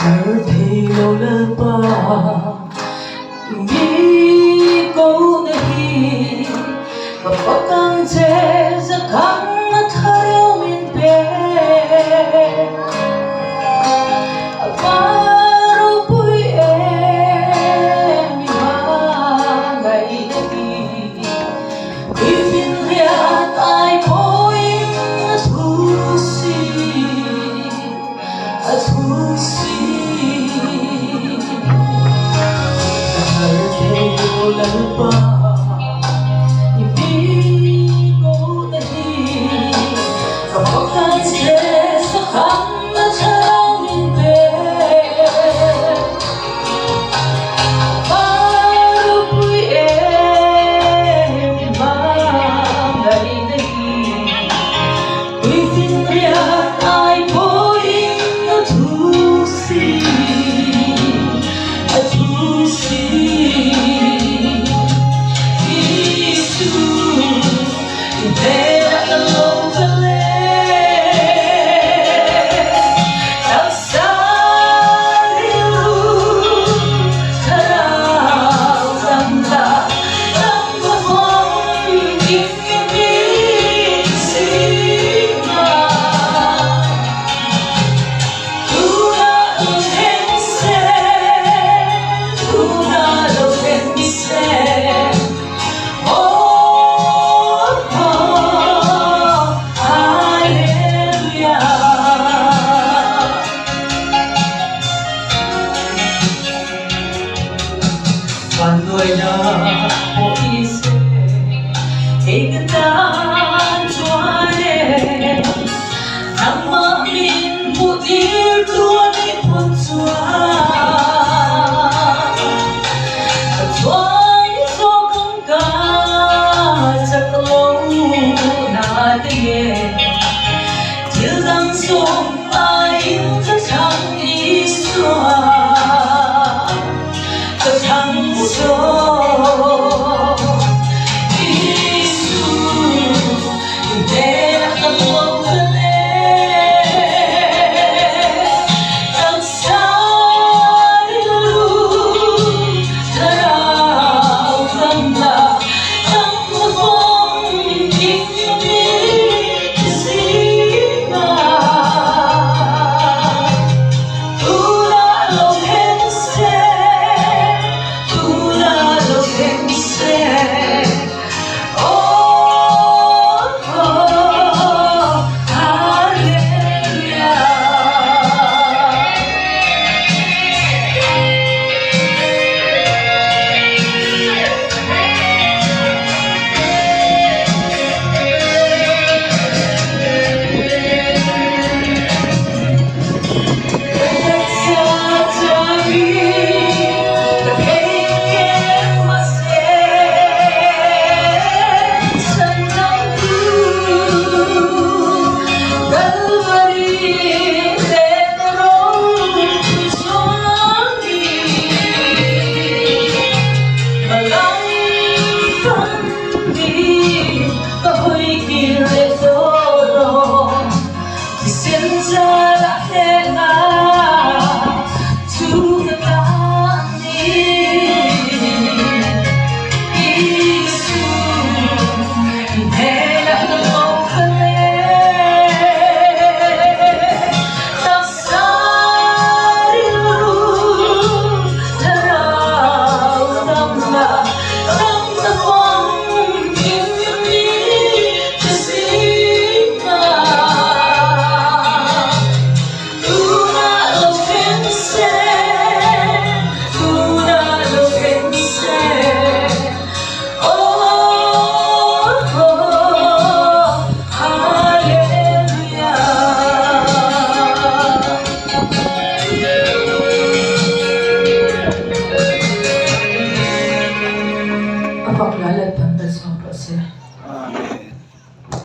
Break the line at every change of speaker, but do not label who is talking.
Ở thì lâu lỡ ba Hindi ko nahi Kapag ang tesa kang natayamin pe Aparo po'y mi bagay nahi Ipinriat ay po'y atusi Wala pa, hindi ko nahi Kapag ang stresa kang nasamin Para po'y bagay nahi Itinriat ay po'y natusi Cuando ella o dice que tan suave Nang mamin putir tuan ipon suave